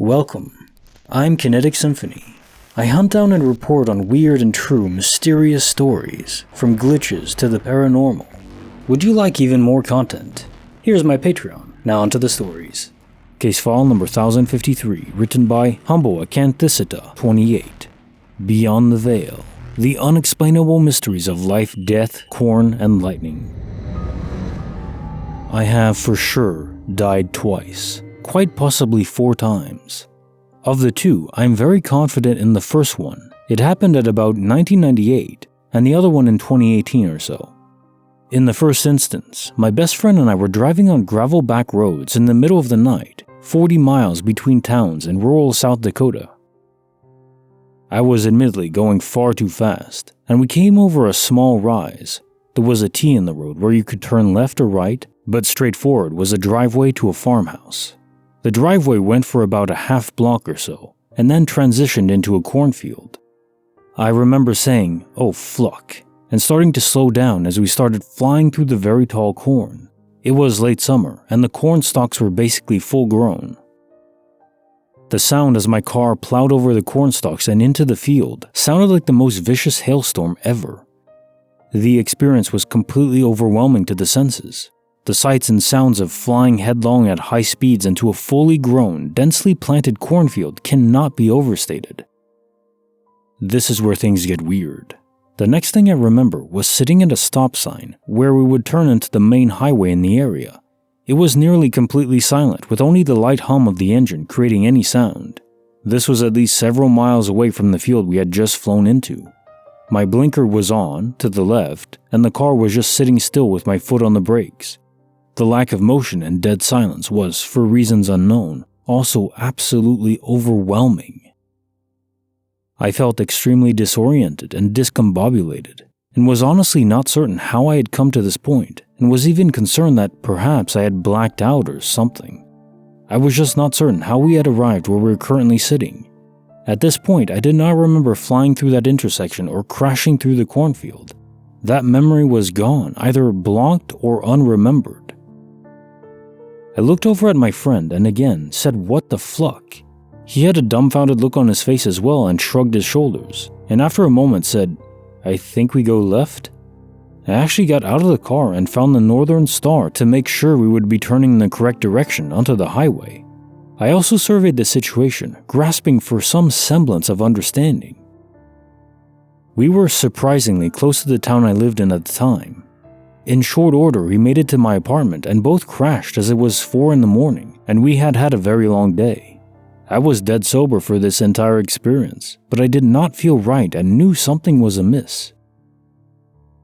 Welcome. I'm Kinetic Symphony. I hunt down and report on weird and true mysterious stories, from glitches to the paranormal. Would you like even more content? Here's my Patreon. Now onto the stories. Case file number 1053, written by Humble Acanthicita 28. Beyond the Veil. The unexplainable mysteries of life, death, corn, and lightning. I have for sure died twice, quite possibly 4 times. Of the two, I'm very confident in the first one. It happened at about 1998, and the other one in 2018 or so. In the first instance, my best friend and I were driving on gravel back roads in the middle of the night, 40 miles between towns in rural South Dakota. I was admittedly going far too fast, and we came over a small rise. There was a T in the road where you could turn left or right, but straight forward was a driveway to a farmhouse. The driveway went for about a half block or so, and then transitioned into a cornfield. I remember saying, "Oh fluck," and starting to slow down as we started flying through the very tall corn. It was late summer, and the corn stalks were basically full grown. The sound as my car plowed over the corn stalks and into the field sounded like the most vicious hailstorm ever. The experience was completely overwhelming to the senses. The sights and sounds of flying headlong at high speeds into a fully grown, densely planted cornfield cannot be overstated. This is where things get weird. The next thing I remember was sitting at a stop sign where we would turn into the main highway in the area. It was nearly completely silent, with only the light hum of the engine creating any sound. This was at least several miles away from the field we had just flown into. My blinker was on, to the left, and the car was just sitting still with my foot on the brakes. The lack of motion and dead silence was, for reasons unknown, also absolutely overwhelming. I felt extremely disoriented and discombobulated, and was honestly not certain how I had come to this point, and was even concerned that perhaps I had blacked out or something. I was just not certain how we had arrived where we were currently sitting. At this point, I did not remember flying through that intersection or crashing through the cornfield. That memory was gone, either blocked or unremembered. I looked over at my friend and again said, "What the fluck?" He had a dumbfounded look on his face as well and shrugged his shoulders, and after a moment said, "I think we go left?" I actually got out of the car and found the northern star to make sure we would be turning in the correct direction onto the highway. I also surveyed the situation, grasping for some semblance of understanding. We were surprisingly close to the town I lived in at the time. In short order, we made it to my apartment and both crashed as it was 4 in the morning, and we had had a very long day. I was dead sober for this entire experience, but I did not feel right and knew something was amiss.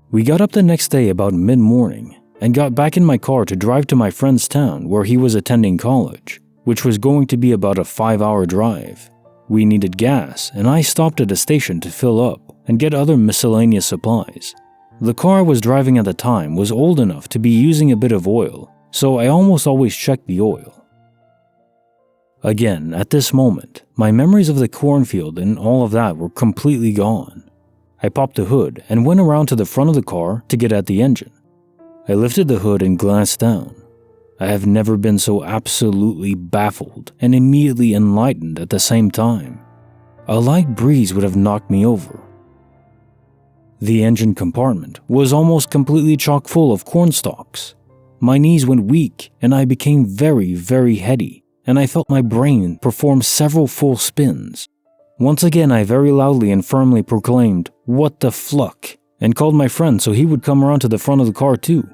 We got up the next day about mid-morning and got back in my car to drive to my friend's town where he was attending college, which was going to be about a 5-hour drive. We needed gas, and I stopped at a station to fill up and get other miscellaneous supplies. The car I was driving at the time was old enough to be using a bit of oil, so I almost always checked the oil. Again, at this moment, my memories of the cornfield and all of that were completely gone. I popped the hood and went around to the front of the car to get at the engine. I lifted the hood and glanced down. I have never been so absolutely baffled and immediately enlightened at the same time. A light breeze would have knocked me over. The engine compartment was almost completely chock full of corn stalks. My knees went weak and I became very, very heady, and I felt my brain perform several full spins. Once again, I very loudly and firmly proclaimed, "What the fluck?" and called my friend so he would come around to the front of the car too.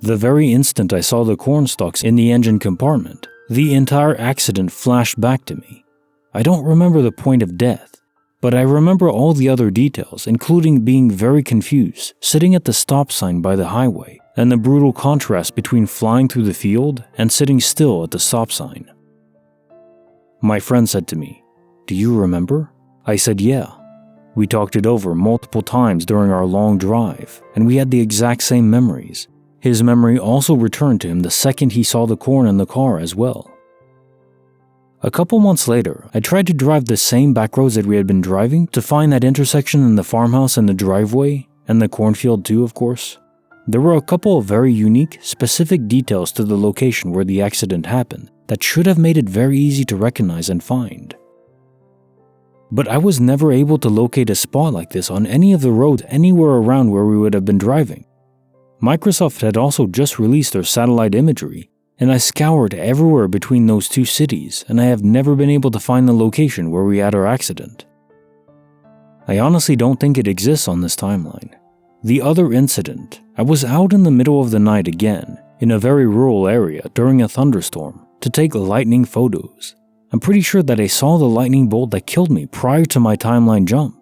The very instant I saw the corn stalks in the engine compartment, the entire accident flashed back to me. I don't remember the point of death, but I remember all the other details, including being very confused, sitting at the stop sign by the highway, and the brutal contrast between flying through the field and sitting still at the stop sign. My friend said to me, "Do you remember?" I said, "Yeah." We talked it over multiple times during our long drive, and we had the exact same memories. His memory also returned to him the second he saw the corn in the car as well. A couple months later, I tried to drive the same back roads that we had been driving to find that intersection in the farmhouse and the driveway, and the cornfield too, of course. there were a couple of very unique, specific details to the location where the accident happened that should have made it very easy to recognize and find. But I was never able to locate a spot like this on any of the roads anywhere around where we would have been driving. Microsoft had also just released their satellite imagery, and I scoured everywhere between those two cities, and I have never been able to find the location where we had our accident. I honestly don't think it exists on this timeline. The other incident, I was out in the middle of the night again, in a very rural area during a thunderstorm, to take lightning photos. I'm pretty sure that I saw the lightning bolt that killed me prior to my timeline jump.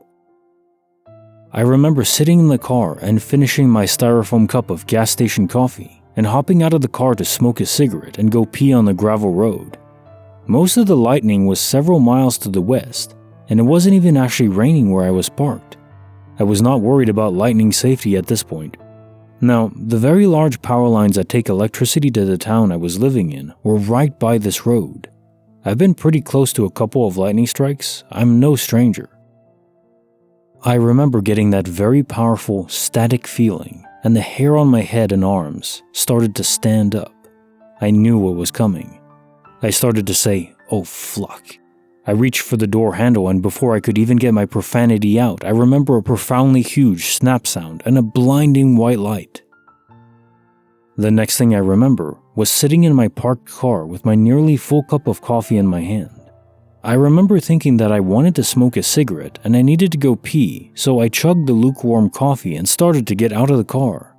I remember sitting in the car and finishing my styrofoam cup of gas station coffee and hopping out of the car to smoke a cigarette and go pee on the gravel road. Most of the lightning was several miles to the west, and it wasn't even actually raining where I was parked. I was not worried about lightning safety at this point. Now, the very large power lines that take electricity to the town I was living in were right by this road. I've been pretty close to a couple of lightning strikes. I'm no stranger. I remember getting that very powerful, static feeling, and the hair on my head and arms started to stand up. I knew what was coming. I started to say, "Oh fuck." I reached for the door handle, and before I could even get my profanity out, I remember a profoundly huge snap sound and a blinding white light. The next thing I remember was sitting in my parked car with my nearly full cup of coffee in my hand. I remember thinking that I wanted to smoke a cigarette and I needed to go pee, so I chugged the lukewarm coffee and started to get out of the car.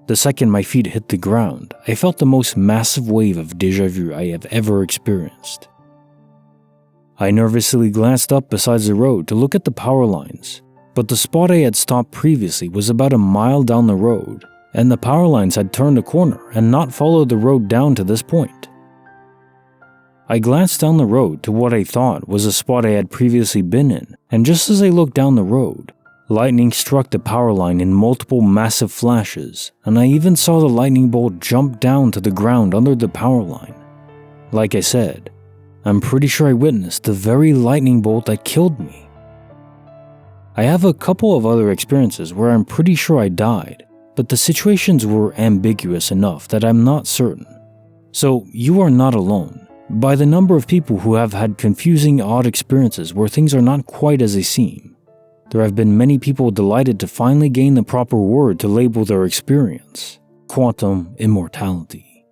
The second my feet hit the ground, I felt the most massive wave of déjà vu I have ever experienced. I nervously glanced up besides the road to look at the power lines, but the spot I had stopped previously was about a mile down the road, and the power lines had turned a corner and not followed the road down to this point. I glanced down the road to what I thought was a spot I had previously been in, and just as I looked down the road, lightning struck the power line in multiple massive flashes, and I even saw the lightning bolt jump down to the ground under the power line. Like I said, I'm pretty sure I witnessed the very lightning bolt that killed me. I have a couple of other experiences where I'm pretty sure I died, but the situations were ambiguous enough that I'm not certain. So you are not alone. By the number of people who have had confusing, odd experiences where things are not quite as they seem, there have been many people delighted to finally gain the proper word to label their experience: quantum immortality.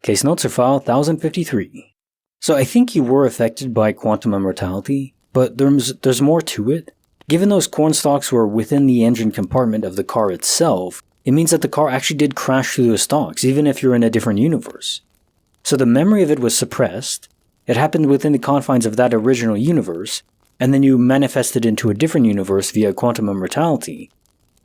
Case notes are file 1053. So I think you were affected by quantum immortality, but there's more to it. Given those corn stalks were within the engine compartment of the car itself, it means that the car actually did crash through those stalks, even if you're in a different universe. So the memory of it was suppressed, it happened within the confines of that original universe, and then you manifested into a different universe via quantum immortality,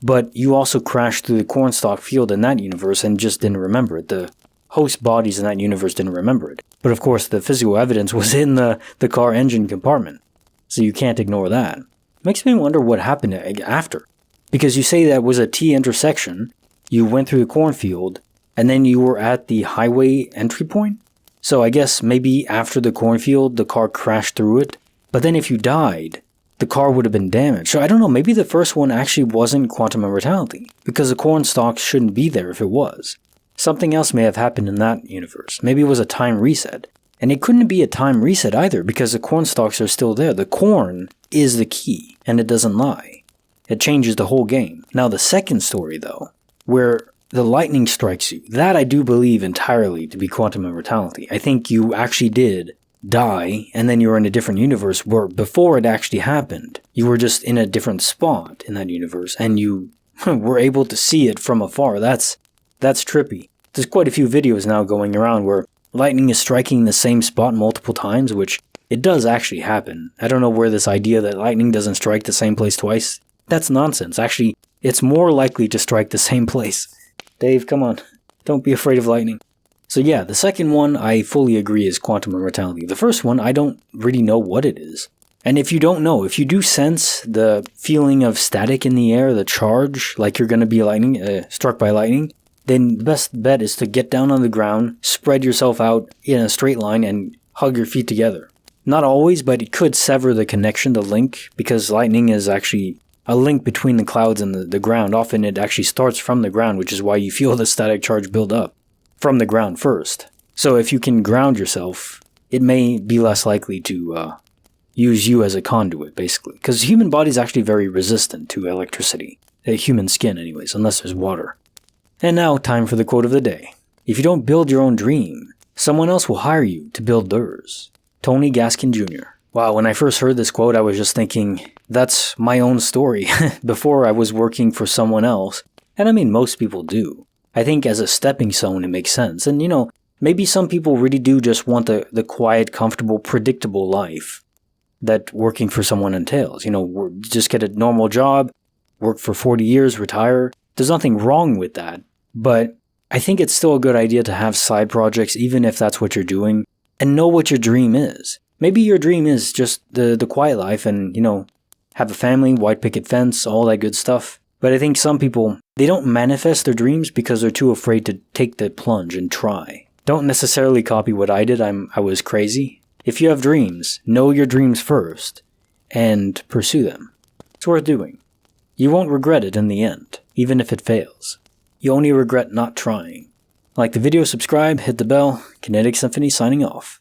but you also crashed through the cornstalk field in that universe and just didn't remember it. The host bodies in that universe didn't remember it. But of course, the physical evidence was in the car engine compartment, so you can't ignore that. Makes me wonder what happened after. Because you say that was a T intersection, you went through the cornfield, and then you were at the highway entry point? So I guess maybe after the cornfield, the car crashed through it, but then if you died, the car would have been damaged. So I don't know, maybe the first one actually wasn't quantum immortality, because the corn stalk shouldn't be there if it was. Something else may have happened in that universe. Maybe it was a time reset. And it couldn't be a time reset either, because the corn stalks are still there. The corn is the key, and it doesn't lie. It changes the whole game. Now the second story though, where the lightning strikes you, that I do believe entirely to be quantum immortality. I think you actually did die, and then you were in a different universe where before it actually happened, you were just in a different spot in that universe, and you were able to see it from afar. That's trippy. There's quite a few videos now going around where lightning is striking the same spot multiple times, which it does actually happen. I don't know where this idea that lightning doesn't strike the same place twice, that's nonsense. Actually, it's more likely to strike the same place. Dave, come on. Don't be afraid of lightning. So yeah, the second one I fully agree is quantum immortality. The first one, I don't really know what it is. And if you don't know, if you do sense the feeling of static in the air, the charge, like you're going to be struck by lightning, then the best bet is to get down on the ground, spread yourself out in a straight line, and hug your feet together. Not always, but it could sever the connection, the link, because lightning is actually a link between the clouds and the ground. Often it actually starts from the ground, which is why you feel the static charge build up from the ground first. So if you can ground yourself, it may be less likely to use you as a conduit, basically. Because the human body is actually very resistant to electricity. Human skin, anyways, unless there's water. And now, time for the quote of the day. If you don't build your own dream, someone else will hire you to build theirs. Tony Gaskin Jr. Wow, when I first heard this quote, I was just thinking, that's my own story. Before I was working for someone else. And I mean, most people do. I think as a stepping stone, it makes sense. And maybe some people really do just want the quiet, comfortable, predictable life that working for someone entails. Just get a normal job, work for 40 years, retire. There's nothing wrong with that. But I think it's still a good idea to have side projects, even if that's what you're doing, and know what your dream is. Maybe your dream is just the quiet life and, have a family, white picket fence, all that good stuff. But I think some people, they don't manifest their dreams because they're too afraid to take the plunge and try. Don't necessarily copy what I did. I was crazy. If you have dreams, know your dreams first and pursue them. It's worth doing. You won't regret it in the end, even if it fails. You only regret not trying. Like the video, subscribe, hit the bell. Kinetic Symphony signing off.